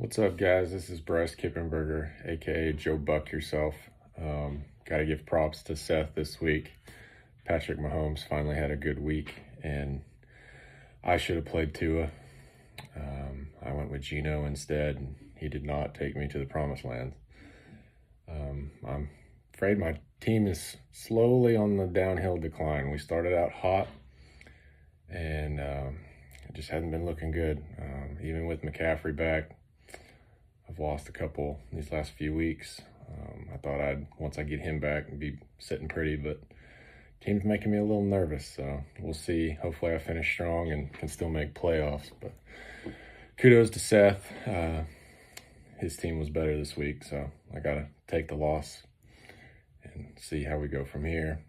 What's up, guys? This is Bryce Kippenberger, aka Joe Buck yourself. Got to give props to Seth this week. Patrick Mahomes finally had a good week, and I should have played Tua. I went with Geno instead, and he did not take me to the promised land. I'm afraid my team is slowly on the downhill decline. We started out hot, and it just hasn't been looking good. Even with McCaffrey back, I've lost a couple these last few weeks. I thought once I get him back, be sitting pretty, but team's making me a little nervous, so we'll see. Hopefully I finish strong and can still make playoffs, but kudos to Seth. His team was better this week, so I got to take the loss and see how we go from here.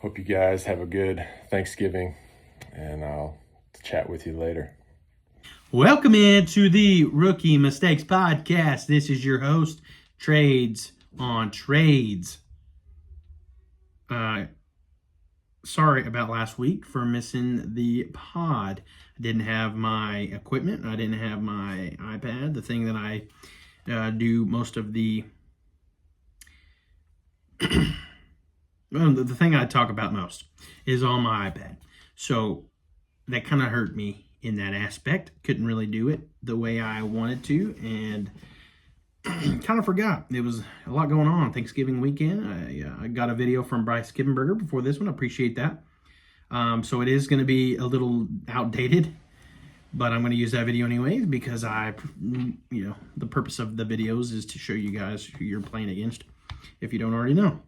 Hope you guys have a good Thanksgiving, and I'll chat with you later. Welcome into the Rookie Mistakes Podcast. This is your host, Trades on Trades. Sorry about last week for missing the pod. I didn't have my equipment. I didn't have my iPad, the thing that I do most of the the thing I talk about most is on my iPad. So that kind of hurt me in that aspect. Couldn't really do it the way I wanted to, and kind of forgot. There was a lot going on Thanksgiving weekend. I got a video from Bryce Kippenberger before this one. I appreciate that. So it is going to be a little outdated, but I'm going to use that video anyways because the purpose of the videos is to show you guys who you're playing against if you don't already know.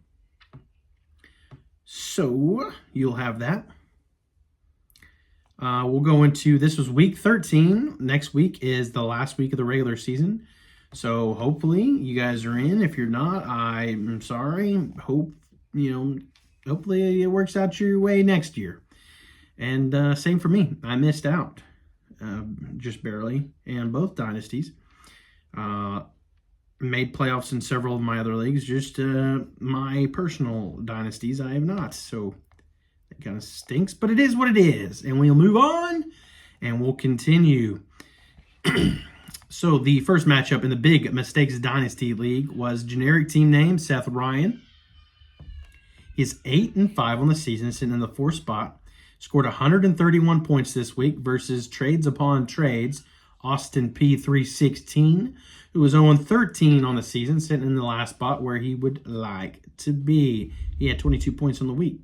So you'll have that. We'll go into, this was week 13. Next week is the last week of the regular season. So hopefully you guys are in. If you're not, I'm sorry. Hopefully it works out your way next year. And same for me. I missed out just barely in both dynasties. Made playoffs in several of my other leagues. Just my personal dynasties, I have not. So it kind of stinks, but it is what it is. And we'll move on, and we'll continue. So the first matchup in the Big Mistakes Dynasty League was generic team name Seth Ryan. He's 8-5 on the season, sitting in the 4th spot. Scored 131 points this week versus Trades Upon Trades, Austin P316, who was 0-13 on the season, sitting in the last spot where he would like to be. He had 22 points on the week.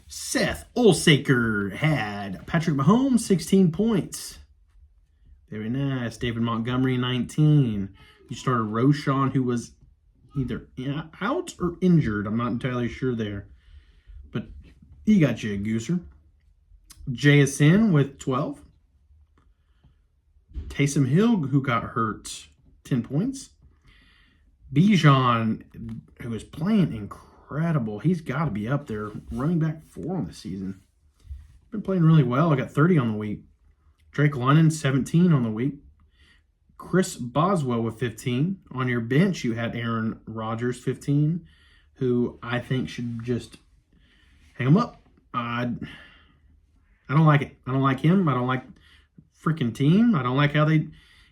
Seth Olsaker had Patrick Mahomes, 16 points. Very nice. David Montgomery, 19. You started Roshan, who was either out or injured. I'm not entirely sure there. But he got you a gooser. JSN with 12. Taysom Hill, who got hurt, 10 points. Bijan, who was playing incredible. He's got to be up there. Running back 4 on the season. Been playing really well. I got 30 on the week. Drake London, 17 on the week. Chris Boswell with 15. On your bench, you had Aaron Rodgers, 15, who I think should just hang him up. I don't like it. I don't like him. I don't like freaking team. I don't like how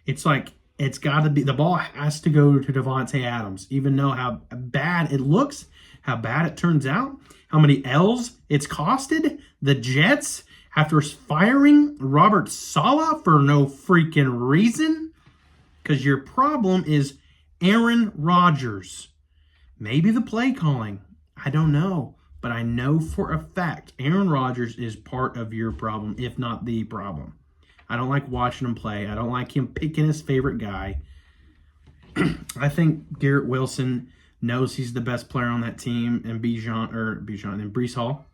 it's like, it's got to be, the ball has to go to Devontae Adams, even though how bad it looks, how bad it turns out, how many L's it's costed the Jets after firing Robert Saleh for no freaking reason. Because your problem is Aaron Rodgers. Maybe the play calling. I don't know. But I know for a fact Aaron Rodgers is part of your problem, if not the problem. I don't like watching him play. I don't like him picking his favorite guy. I think Garrett Wilson knows he's the best player on that team, and Breece Hall.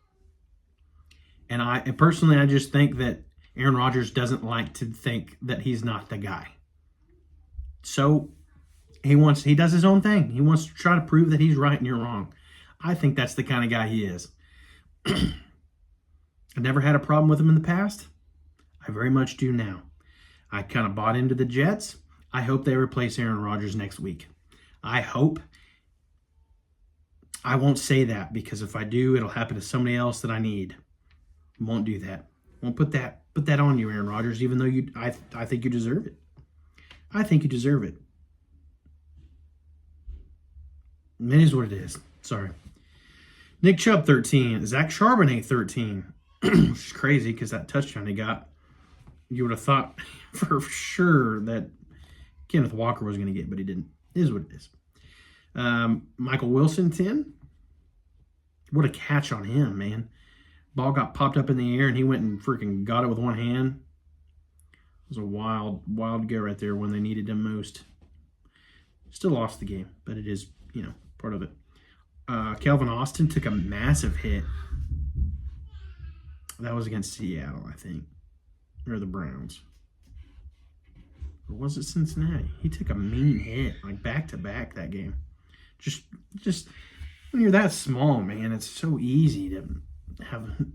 And I just think that Aaron Rodgers doesn't like to think that he's not the guy. So he does his own thing. He wants to try to prove that he's right and you're wrong. I think that's the kind of guy he is. I never had a problem with him in the past. I very much do now. I kind of bought into the Jets. I hope they replace Aaron Rodgers next week. I hope. I won't say that because if I do, it'll happen to somebody else that I need. Won't do that. Won't put that put that on you, Aaron Rodgers, even though I think you deserve it. I think you deserve it. It is what it is. Sorry. Nick Chubb, 13. Zach Charbonnet, 13. Which is crazy because that touchdown he got, you would have thought for sure that Kenneth Walker was going to get, but he didn't. It is what it is. Michael Wilson, 10. What a catch on him, man. Ball got popped up in the air, and he went and freaking got it with one hand. It was a wild, wild go right there when they needed him most. Still lost the game, but it is, part of it. Calvin Austin took a massive hit. That was against Seattle, I think. Or the Browns. Or was it Cincinnati? He took a mean hit, like back-to-back that game. Just when you're that small, man, it's so easy to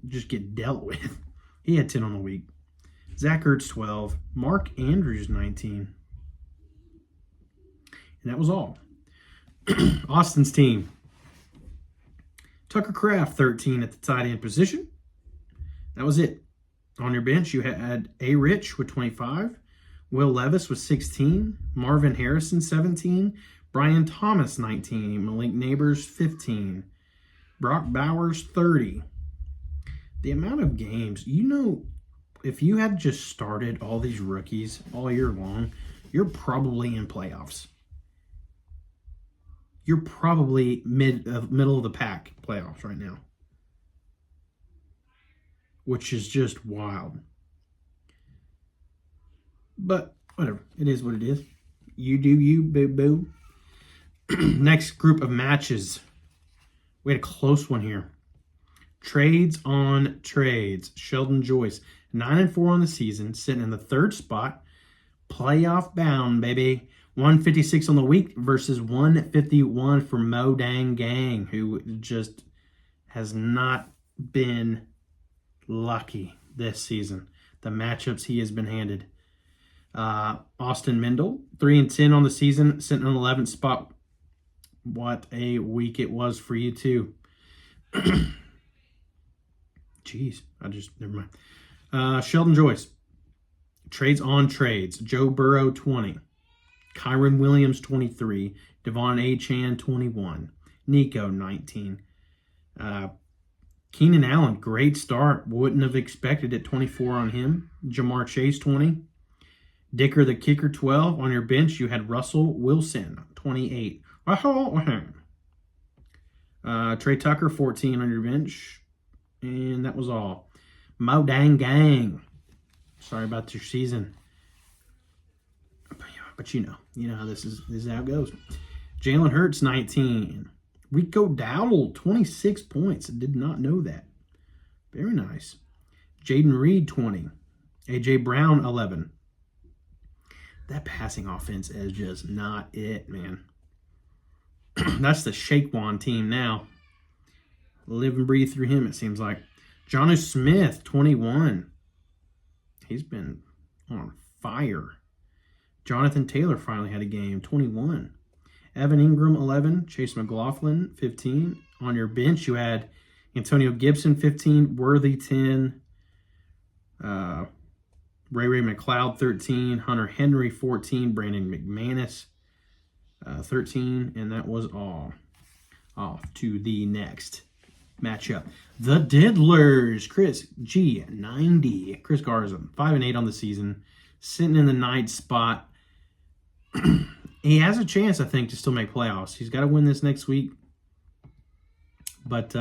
just get dealt with. He had 10 on the week. Zach Ertz, 12. Mark Andrews, 19. And that was all. Austin's team. Tucker Kraft, 13 at the tight end position. That was it. On your bench, you had A. Rich with 25. Will Levis with 16. Marvin Harrison, 17. Brian Thomas, 19. Malik Neighbors, 15. Brock Bowers, 30. The amount of games, if you had just started all these rookies all year long, you're probably in playoffs. You're probably middle of the pack playoffs right now, which is just wild. But whatever, it is what it is. You do you, boo-boo. Next group of matches. We had a close one here. Trades on trades. Sheldon Joyce, 9-4 on the season, sitting in the third spot. Playoff bound, baby. 156 on the week versus 151 for Mo Dang Gang, who just has not been lucky this season. The matchups he has been handed. Austin Mendel, 3-10 on the season, sitting on the 11th spot. What a week it was for you too. Jeez, never mind. Sheldon Joyce, trades on trades. Joe Burrow, 20. Kyron Williams, 23. Devon Achane, 21. Nico, 19. Keenan Allen, great start. Wouldn't have expected it, 24 on him. Jamar Chase, 20. Dicker the kicker, 12. On your bench, you had Russell Wilson, 28. Trey Tucker, 14 on your bench. And that was all. Mo Dang Gang. Sorry about your season. But you know how this is how it goes. Jalen Hurts, 19. Rico Dowdle, 26 points. I did not know that. Very nice. Jaden Reed, 20. A.J. Brown, 11. That passing offense is just not it, man. That's the Shaquan team now. Live and breathe through him, it seems like. Jonnu Smith, 21. He's been on fire. Jonathan Taylor finally had a game, 21. Evan Ingram, 11. Chase McLaughlin, 15. On your bench, you had Antonio Gibson, 15. Worthy, 10. Ray McLeod, 13. Hunter Henry, 14. Brandon McManus, 13. And that was all. Off to the next matchup. The Diddlers. Chris G, 90. Chris Garza, 5-8 on the season. Sitting in the 9th spot. He has a chance, I think, to still make playoffs. He's got to win this next week. But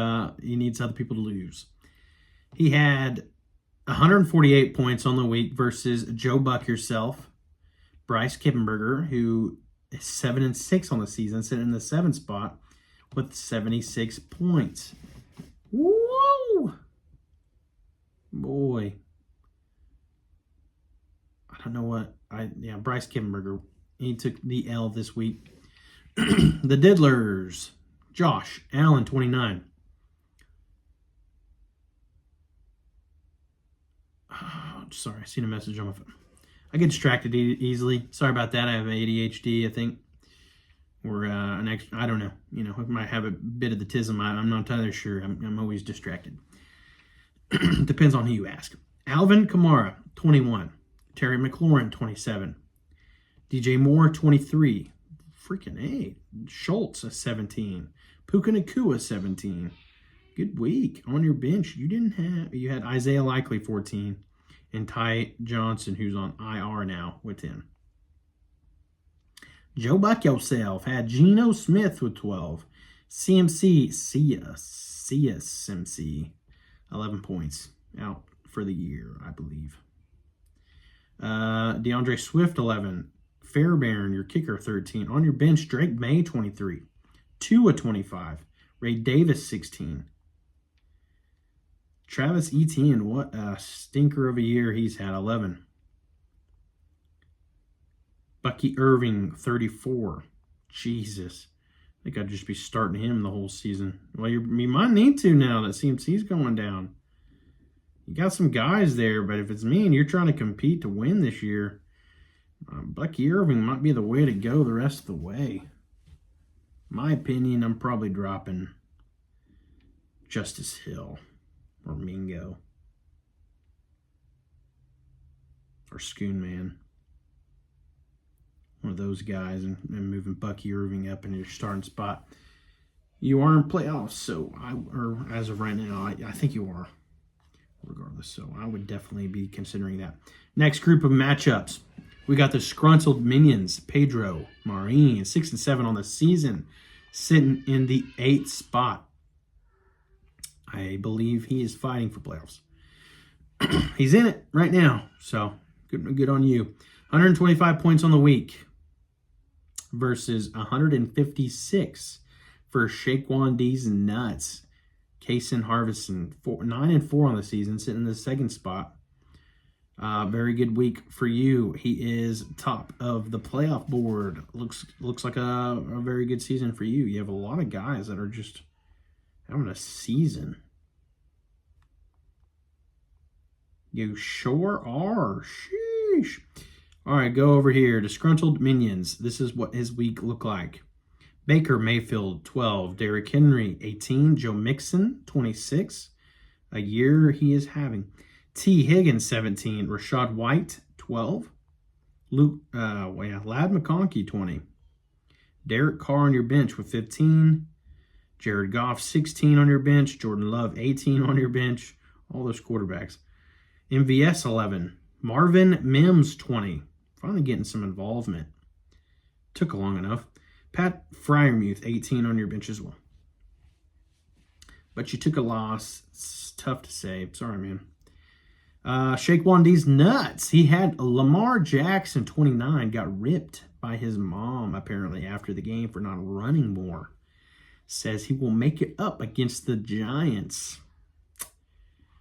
he needs other people to lose. He had 148 points on the week versus Joe Buck yourself. Bryce Kippenberger, who is 7-6 on the season, sitting in the 7th spot with 76 points. Whoa! Boy. I don't know what. Bryce Kippenberger. He took the L this week. The Diddlers. Josh Allen, 29. Oh, sorry, I seen a message on my phone. I get distracted easily. Sorry about that. I have ADHD, I think. Or I don't know. I might have a bit of the tism. I'm not entirely sure. I'm always distracted. Depends on who you ask. Alvin Kamara, 21. Terry McLaurin, 27. DJ Moore, 23. Freaking A. Schultz, 17. Puka Nacua, 17. Good week. On your bench, you had Isaiah Likely, 14. And Ty Johnson, who's on IR now, with 10. Joe Buck yourself had Geno Smith with 12. CMC, 11 points out for the year, I believe. DeAndre Swift, 11. Fairbairn, your kicker, 13. On your bench, Drake May, 23. Tua, 25. Ray Davis, 16. Travis Etienne, what a stinker of a year he's had, 11. Bucky Irving, 34. Jesus. I think I'd just be starting him the whole season. Well, you might need to now that CMC's going down. You got some guys there, but if it's me and you're trying to compete to win this year, Bucky Irving might be the way to go the rest of the way. My opinion, I'm probably dropping Justice Hill or Mingo or Schoonman. One of those guys, and moving Bucky Irving up in your starting spot. You are in playoffs, so as of right now, I think you are, regardless. So I would definitely be considering that. Next group of matchups, we got the Scruntled Minions, Pedro Marini, 6-7 on the season, sitting in the 8th spot. I believe he is fighting for playoffs. He's in it right now, so good on you. 125 points on the week versus 156 for Shaquan D's Nuts. Kaysen Harvison, 9-4 on the season, sitting in the 2nd spot. Very good week for you. He is top of the playoff board. Looks like a very good season for you. You have a lot of guys that are just having a season. You sure are. Sheesh. All right, go over here. Disgruntled Minions. This is what his week looked like. Baker Mayfield, 12. Derrick Henry, 18. Joe Mixon, 26. A year he is having. T. Higgins, 17. Rashad White, 12. Lad McConkey, 20. Derek Carr on your bench with 15. Jared Goff, 16 on your bench. Jordan Love, 18 on your bench. All those quarterbacks. MVS, 11. Marvin Mims, 20. Finally getting some involvement. Took long enough. Pat Fryermuth, 18 on your bench as well. But you took a loss. It's tough to say. Sorry, man. Shaquan D's Nuts. He had Lamar Jackson, 29, got ripped by his mom, apparently, after the game for not running more. Says he will make it up against the Giants.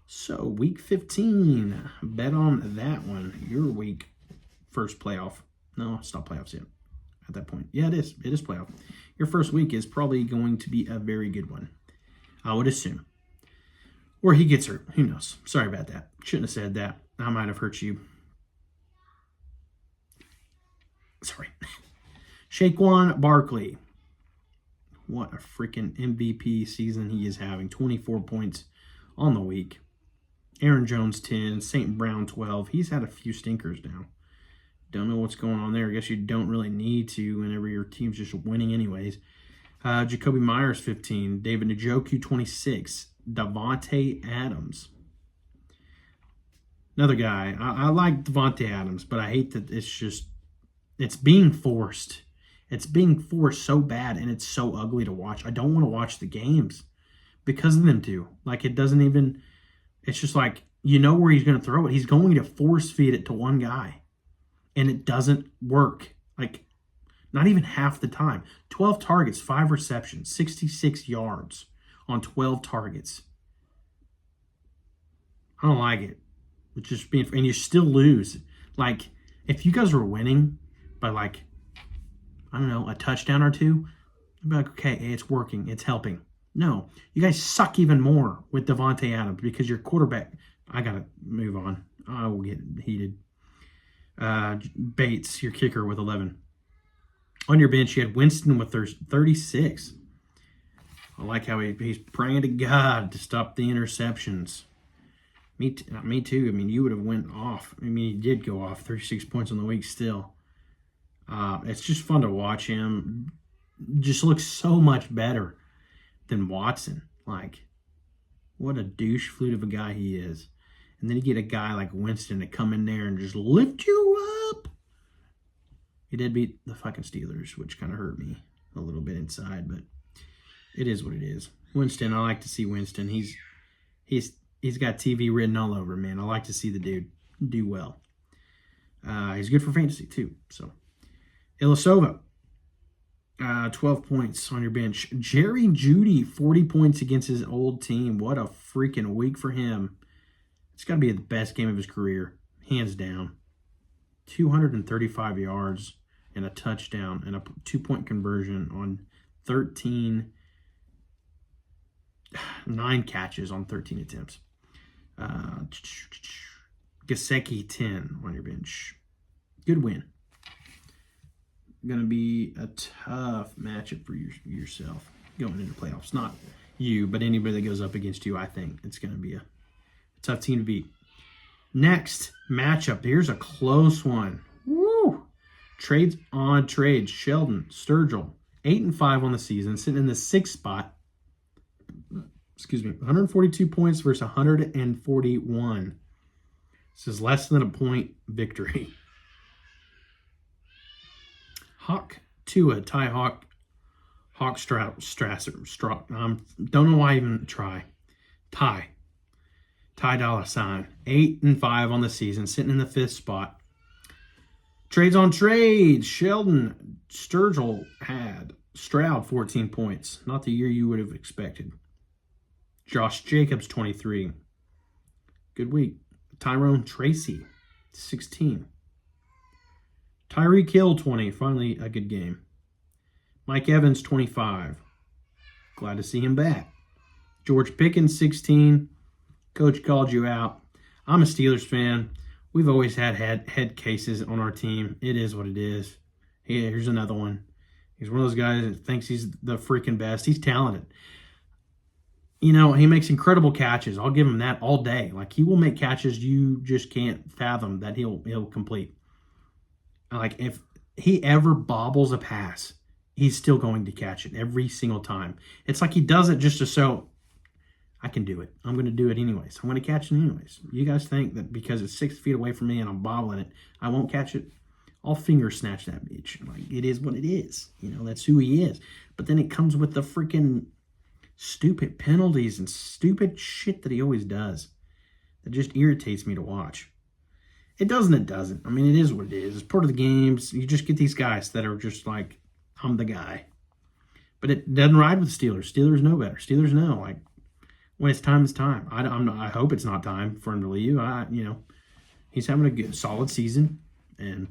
So, week 15. Bet on that one. Your week. First playoff. No, it's not playoffs yet. At that point. Yeah, it is. It is playoff. Your first week is probably going to be a very good one. I would assume. Or he gets hurt. Who knows? Sorry about that. Shouldn't have said that. I might have hurt you. Sorry. Shaquan Barkley. What a freaking MVP season he is having. 24 points on the week. Aaron Jones, 10. St. Brown, 12. He's had a few stinkers now. Don't know what's going on there. I guess you don't really need to whenever your team's just winning anyways. Jacoby Myers, 15. David Njoku, 26. Davante Adams. Another guy. I like Davante Adams, but I hate that it's being forced. It's being forced so bad, and it's so ugly to watch. I don't want to watch the games because of them two. Like, it doesn't even, it's just like, you know where he's going to throw it. He's going to force feed it to one guy, and it doesn't work. Like, not even half the time. 12 targets, 5 receptions, 66 yards on 12 targets. I don't like it. It's just being, and you still lose. Like, if you guys were winning by, like, I don't know, a touchdown or two, I'd be like, okay, it's working, it's helping. No, you guys suck even more with Davante Adams because your quarterback, I got to move on. I will get heated. Bates, your kicker, with 11. On your bench, you had Winston with 36. I like how he's praying to God to stop the interceptions. Me too. I mean, you would have went off. I mean, he did go off 36 points on the week still. It's just fun to watch him. Just looks so much better than Watson. Like, what a douche flute of a guy he is. And then you get a guy like Winston to come in there and just lift you up. He did beat the fucking Steelers, which kind of hurt me a little bit inside, but it is what it is. Winston, I like to see Winston. He's got TV written all over him, man. I like to see the dude do well. He's good for fantasy too. So, Ilyasova, 12 points on your bench. Jerry Jeudy, 40 points against his old team. What a freaking week for him. It's got to be the best game of his career, hands down. 235 yards and a touchdown and a 2-point conversion on 9 catches on 13 attempts. Gesicki, 10 on your bench. Good win. Going to be a tough matchup for yourself going into playoffs. Not you, but anybody that goes up against you, I think it's going to be a tough team to beat. Next matchup. Here's a close one. Woo! Trades on trades. Sheldon, Sturgill, 8-5 on the season, sitting in the 6th spot. 142 points versus 141. This is less than a point victory. Hawk Tua, Ty Hawk Strasser. Don't know why I even try. Ty Dolla $ign, 8-5 on the season, sitting in the 5th spot. Trades on trades. Sheldon, Sturgill had Stroud, 14 points. Not the year you would have expected. Josh Jacobs, 23. Good week. Tyrone Tracy, 16. Tyreek Hill, 20. Finally, a good game. Mike Evans, 25. Glad to see him back. George Pickens, 16. Coach called you out. I'm a Steelers fan. We've always had head cases on our team. It is what it is. Here's another one. He's one of those guys that thinks he's the freaking best. He's talented. You know, he makes incredible catches. I'll give him that all day. Like, he will make catches you just can't fathom that he'll complete. Like, if he ever bobbles a pass, he's still going to catch it every single time. It's like he does it just to show, I can do it. I'm going to do it anyways. I'm going to catch it anyways. You guys think that because it's 6 feet away from me and I'm bobbling it, I won't catch it? I'll finger snatch that bitch. Like, it is what it is. You know, that's who he is. But then it comes with the freaking stupid penalties and stupid shit that he always does. That just irritates me to watch. It doesn't. I mean, it is what it is. It's part of the games. You just get these guys that are just like, I'm the guy. But it doesn't ride with the Steelers. Steelers know better. Steelers know, like, when it's time, it's time. I hope it's not time for him to leave. He's having a good, solid season, and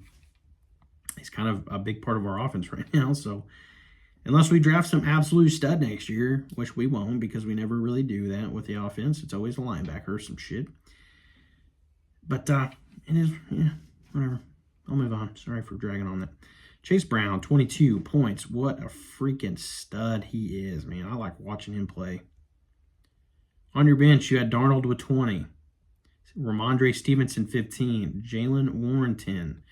he's kind of a big part of our offense right now. So unless we draft some absolute stud next year, which we won't because we never really do that with the offense. It's always a linebacker or some shit. But it is, whatever. I'll move on. Sorry for dragging on that. Chase Brown, 22 points. What a freaking stud he is, man. I like watching him play. On your bench, you had Darnold with 20. Ramondre Stevenson, 15. Jalen Warren, 10.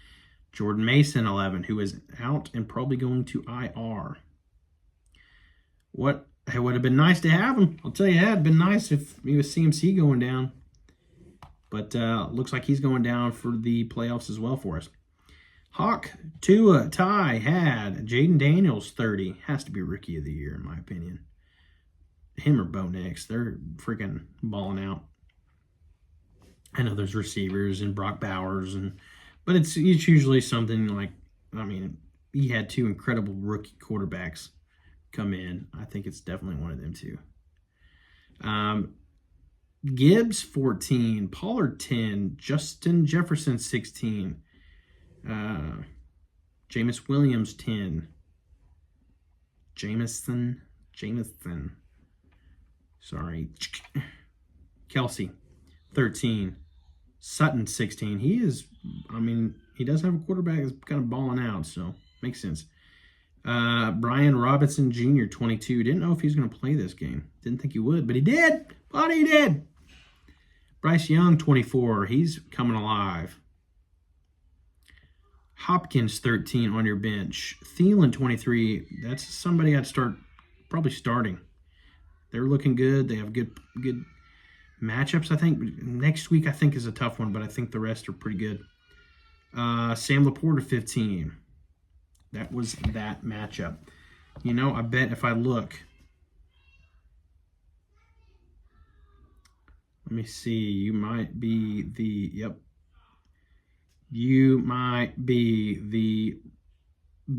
Jordan Mason, 11, who is out and probably going to IR. It would have been nice to have him. I'll tell you, it had been nice if he was CMC going down. But looks like he's going down for the playoffs as well for us. Hawk, Tua, Ty had Jaden Daniels, 30. Has to be Rookie of the Year, in my opinion. Him or Bo Nix, they're freaking balling out. I know there's receivers and Brock Bowers, but it's usually something like, I mean, he had 2 incredible rookie quarterbacks come in. I think it's definitely one of them too. Gibbs, 14. Pollard, 10. Justin Jefferson, 16. Jameis Williams, 10. Jameson. Sorry. Kelsey, 13. Sutton, 16. He does have a quarterback that's kind of balling out, so makes sense. Brian Robinson Jr., 22. Didn't know if he was going to play this game. Didn't think he would, but he did. Bryce Young, 24. He's coming alive. Hopkins, 13 on your bench. Thielen, 23. That's somebody I'd probably starting. They're looking good. They have good matchups, I think. Next week, I think, is a tough one, but I think the rest are pretty good. Sam Laporta, 15. That was that matchup. You know, I bet if I look, let me see, you might be the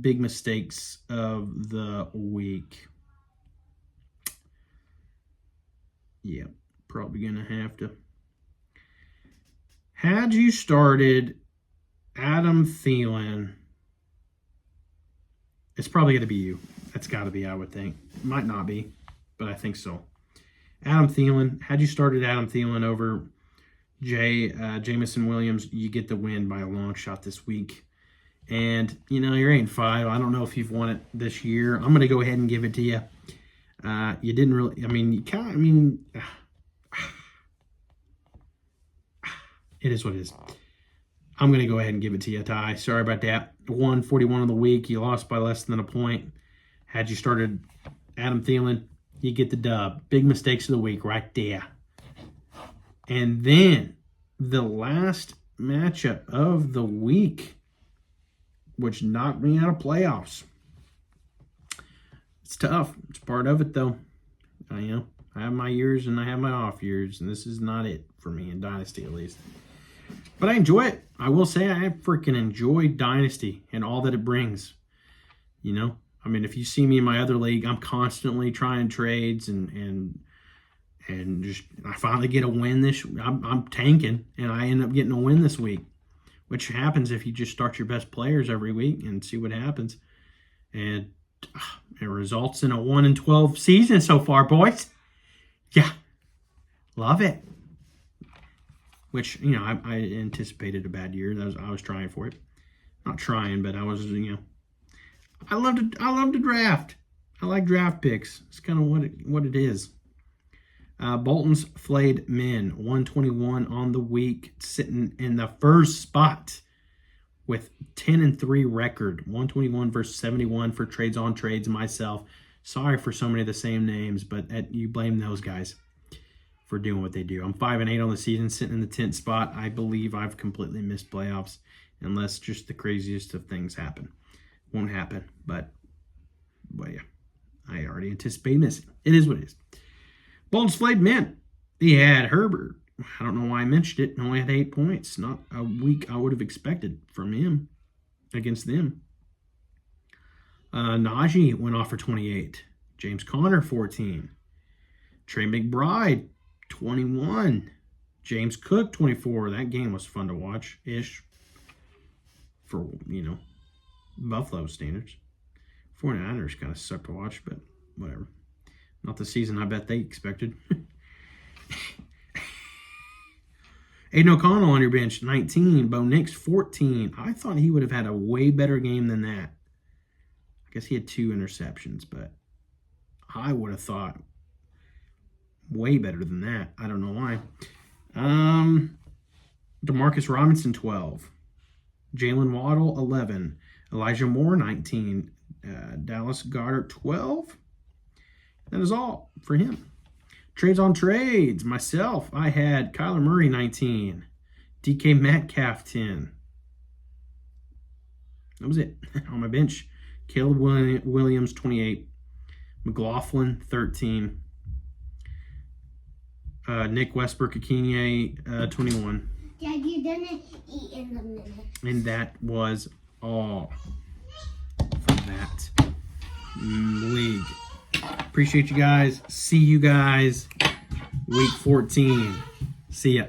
big mistakes of the week. Yep, probably going to have to. Had you started Adam Thielen, it's probably going to be you. That's got to be, I would think. Might not be, but I think so. Adam Thielen, had you started Adam Thielen over Jamison Williams, you get the win by a long shot this week. And, you know, you're 8-5. I don't know if you've won it this year. I'm going to go ahead and give it to you. You didn't really, it is what it is. I'm going to go ahead and give it to you, Ty. Sorry about that. 141 of the week. You lost by less than a point. Had you started Adam Thielen, you get the dub. Big mistakes of the week right there. And then the last matchup of the week, which knocked me out of playoffs. It's tough. It's part of it, though. I have my years and I have my off years, and this is not it for me in Dynasty, at least. But I enjoy it. I will say I freaking enjoy Dynasty and all that it brings. You know, I mean, if you see me in my other league, I'm constantly trying trades and just I finally get a win I'm tanking, and I end up getting a win this week, which happens if you just start your best players every week and see what happens. And it results in a 1-12 season so far, boys. Yeah, love it. Which, you know, I anticipated a bad year. I was trying for it. Not trying, but I was, you know. I love to draft. I like draft picks. It's kind of what it is. Bolton's Flayed Men, 121 on the week, sitting in the first spot with 10-3 record. 121 versus 71 for trades on trades. Myself, sorry for so many of the same names, but you blame those guys for doing what they do. I'm 5-8 on the season, sitting in the 10th spot. I believe I've completely missed playoffs unless just the craziest of things happen. Won't happen, but yeah, I already anticipate missing. It is what it is. Bolton's Flayed Men. He had Herbert. I don't know why I mentioned it. Only had 8 points. Not a week I would have expected from him against them. Najee went off for 28. James Conner, 14. Trey McBride, 21. James Cook, 24. That game was fun to watch-ish for, you know, Buffalo standards. 49ers kind of sucked to watch, but whatever. Not the season I bet they expected. Aiden O'Connell on your bench, 19. Bo Nix, 14. I thought he would have had a way better game than that. I guess he had 2 interceptions, but I would have thought way better than that. I don't know why. Demarcus Robinson, 12. Jalen Waddle, 11. Elijah Moore, 19. Dallas Goedert, 12. That is all for him. Trades on trades. Myself, I had Kyler Murray, 19. DK Metcalf, 10. That was it. On my bench, Caleb Williams, 28. McLaughlin, 13. Nick Westbrook-Ikhine, 21. Dad, you're gonna eat in a minute. And that was all for that league. Appreciate you guys. See you guys week 14. See ya.